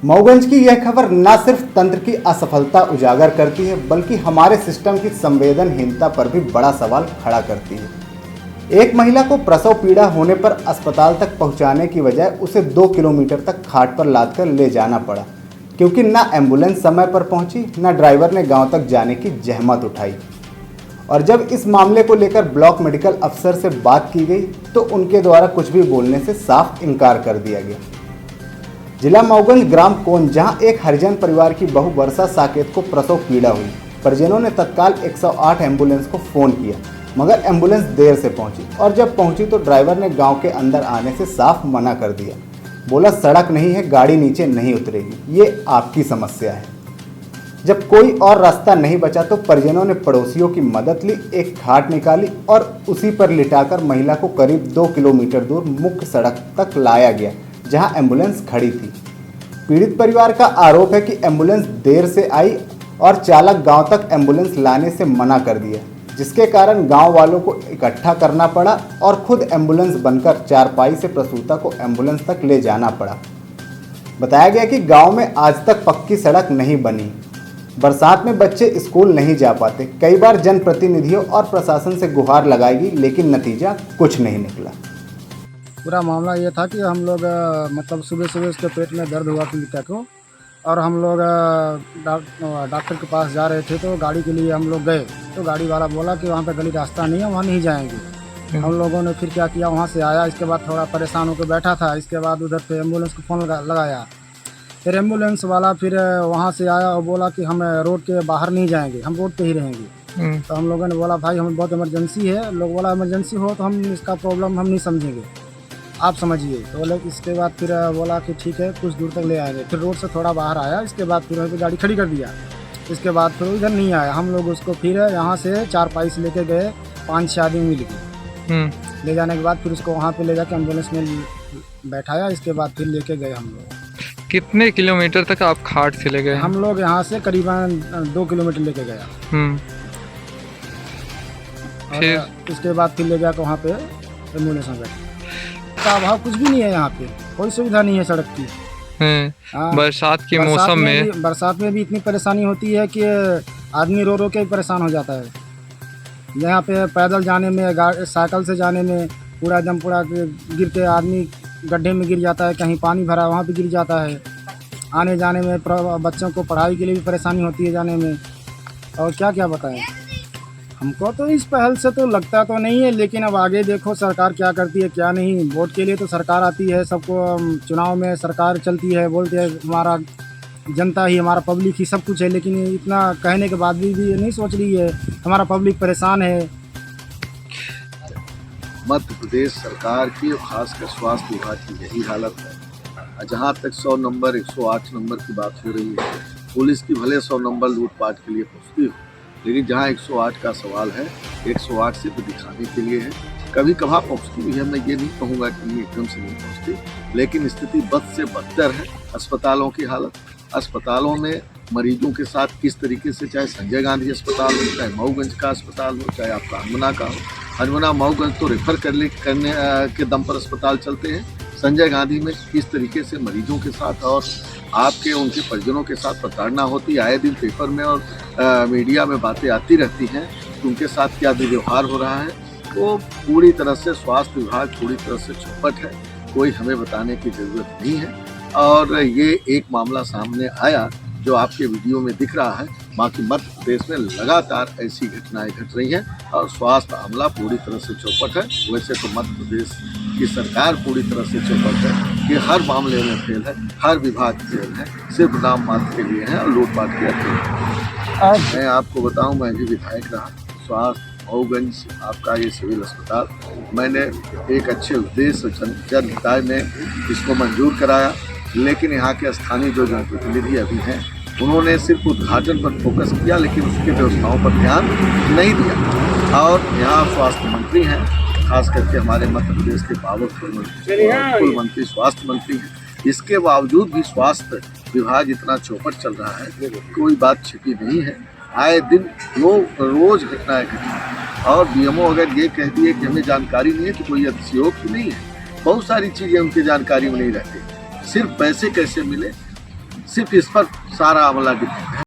मऊगंज की यह खबर न सिर्फ तंत्र की असफलता उजागर करती है बल्कि हमारे सिस्टम की संवेदनहीनता पर भी बड़ा सवाल खड़ा करती है। एक महिला को प्रसव पीड़ा होने पर अस्पताल तक पहुंचाने की बजाय उसे 2 किलोमीटर तक खाट पर लादकर ले जाना पड़ा, क्योंकि न एम्बुलेंस समय पर पहुंची, न ड्राइवर ने गांव तक जाने की जहमत उठाई। और जब इस मामले को लेकर ब्लॉक मेडिकल अफसर से बात की गई तो उनके द्वारा कुछ भी बोलने से साफ इनकार कर दिया गया। जिला मऊगंज ग्राम कोन, जहां एक हरिजन परिवार की बहू वर्षा साकेत को प्रसव पीड़ा हुई, परिजनों ने तत्काल 108 एम्बुलेंस को फ़ोन किया, मगर एम्बुलेंस देर से पहुंची और जब पहुंची तो ड्राइवर ने गांव के अंदर आने से साफ मना कर दिया। बोला, सड़क नहीं है, गाड़ी नीचे नहीं उतरेगी, ये आपकी समस्या है। जब कोई और रास्ता नहीं बचा तो परिजनों ने पड़ोसियों की मदद ली, एक खाट निकाली और उसी पर लिटाकर महिला को करीब 2 किलोमीटर दूर मुख्य सड़क तक लाया गया, जहां एम्बुलेंस खड़ी थी। पीड़ित परिवार का आरोप है कि एम्बुलेंस देर से आई और चालक गांव तक एम्बुलेंस लाने से मना कर दिया, जिसके कारण गांव वालों को इकट्ठा करना पड़ा और खुद एम्बुलेंस बनकर चारपाई से प्रसूता को एम्बुलेंस तक ले जाना पड़ा। बताया गया कि गांव में आज तक पक्की सड़क नहीं बनी, बरसात में बच्चे स्कूल नहीं जा पाते। कई बार जनप्रतिनिधियों और प्रशासन से गुहार लगाई गई, लेकिन नतीजा कुछ नहीं निकला। पूरा मामला ये था कि हम लोग मतलब सुबह सुबह उसके पेट में दर्द हुआ पीड़िता को, और हम लोग डॉक्टर के पास जा रहे थे तो गाड़ी के लिए हम लोग गए तो गाड़ी वाला बोला कि वहाँ पे गली रास्ता नहीं है, वहाँ नहीं जाएंगे। हम लोगों ने फिर क्या किया, वहाँ से आया, इसके बाद थोड़ा परेशान होकर बैठा था। इसके बाद उधर पे एम्बुलेंस को फ़ोन लगाया, फिर एम्बुलेंस वाला फिर वहाँ से आया और बोला कि हम रोड के बाहर नहीं जाएंगे, हम रोड पे ही रहेंगे। तो हम लोगों ने बोला, भाई हमें बहुत इमरजेंसी है। लोग बोला, इमरजेंसी हो तो हम इसका प्रॉब्लम हम नहीं समझेंगे, आप समझिए। तो बोले, इसके बाद फिर बोला कि ठीक है, कुछ दूर तक ले आएंगे। फिर रोड से थोड़ा बाहर आया, इसके बाद फिर वहीं पर गाड़ी खड़ी कर दिया। इसके बाद फिर इधर नहीं आया। हम लोग उसको फिर यहाँ से चारपाई से लेके गए, 5-6 आदमी मिल गए। ले जाने के बाद फिर उसको वहाँ पे ले जाके एम्बुलेंस में बैठाया। इसके बाद फिर लेके गए हम लोग। कितने किलोमीटर तक आप खाट से ले गए? हम लोग यहाँ से करीबन 2 किलोमीटर लेके गया। फिर उसके बाद फिर ले जाकर वहाँ पे एम्बुलेंस में बैठे। का अभाव कुछ भी नहीं है, यहाँ पे कोई सुविधा नहीं है सड़क की। बरसात के मौसम में बरसात में भी इतनी परेशानी होती है कि आदमी रो रो के परेशान हो जाता है। यहाँ पे पैदल जाने में, साइकिल से जाने में पूरा एकदम पूरा गिर के आदमी गड्ढे में गिर जाता है, कहीं पानी भरा वहाँ पे गिर जाता है। आने जाने में बच्चों को पढ़ाई के लिए भी परेशानी होती है जाने में। और क्या क्या बताएं, हमको तो इस पहल से तो लगता तो नहीं है, लेकिन अब आगे देखो सरकार क्या करती है क्या नहीं। वोट के लिए तो सरकार आती है, सबको चुनाव में सरकार चलती है, बोलते हैं हमारा जनता ही, हमारा पब्लिक ही सब कुछ है। लेकिन इतना कहने के बाद भी ये नहीं सोच रही है हमारा पब्लिक परेशान है। मध्य प्रदेश सरकार की और खासकर स्वास्थ्य विभाग की यही हालत है। जहाँ तक 100 नंबर 108 नंबर की बात हो रही है, पुलिस की भले 100 नंबर लूटपाट के लिए पहुँचती हो, लेकिन जहाँ 108 का सवाल है, 108 से तो दिखाने के लिए है। कभी कभार पहुँचती भी है, मैं ये नहीं कहूँगा कि एकदम से नहीं पहुँचती, लेकिन स्थिति बद से बदतर है। अस्पतालों की हालत, अस्पतालों में मरीजों के साथ किस तरीके से, चाहे संजय गांधी अस्पताल हो, चाहे मऊगंज का अस्पताल हो, चाहे आपका हनुमना का हो। हनुमना मऊगंज तो रेफर करने के दम पर अस्पताल चलते हैं। संजय गांधी में किस तरीके से मरीजों के साथ और आपके उनके परिजनों के साथ प्रताड़ना होती है। आए दिन पेपर में और मीडिया में बातें आती रहती हैं कि उनके साथ क्या दुर्व्यवहार हो रहा है। तो पूरी तरह से स्वास्थ्य विभाग पूरी तरह से चौपट है, कोई हमें बताने की ज़रूरत नहीं है। और ये एक मामला सामने आया जो आपके वीडियो में दिख रहा है। बाकी मध्य प्रदेश में लगातार ऐसी घटनाएं घट रही हैं और स्वास्थ्य अमला पूरी तरह से चौपट है। वैसे तो मध्य प्रदेश की सरकार पूरी तरह से चौपट है कि हर मामले में फेल है, हर विभाग फेल है, सिर्फ नाम मात्र के लिए है और लूटपाट किया है। मैं आपको बताऊं, मैं भी विधायक रहा। स्वास्थ्य मऊगंज आपका ये सिविल अस्पताल मैंने एक अच्छे उद्देश्य जन हिताय में इसको मंजूर कराया, लेकिन यहाँ के स्थानीय जो जनप्रतिनिधि अभी हैं उन्होंने सिर्फ उद्घाटन पर फोकस किया, लेकिन उसकी व्यवस्थाओं पर ध्यान नहीं दिया। और यहाँ स्वास्थ्य मंत्री हैं, खास करके हमारे मध्य प्रदेश के पावरफुल मंत्री स्वास्थ्य मंत्री हैं, इसके बावजूद भी स्वास्थ्य विभाग इतना चौपट चल रहा है, कोई बात छिपी नहीं है। आए दिन रोज घटनाएं घटी और बीएमओ अगर ये कह दिए कि हमें जानकारी नहीं है तो कोई अतिशयोक्ति नहीं है। बहुत सारी चीज़ें उनकी जानकारी में नहीं रहती। सिर्फ पैसे कैसे मिले, सिर्फ इस पर सारा अमला डिपेंड है।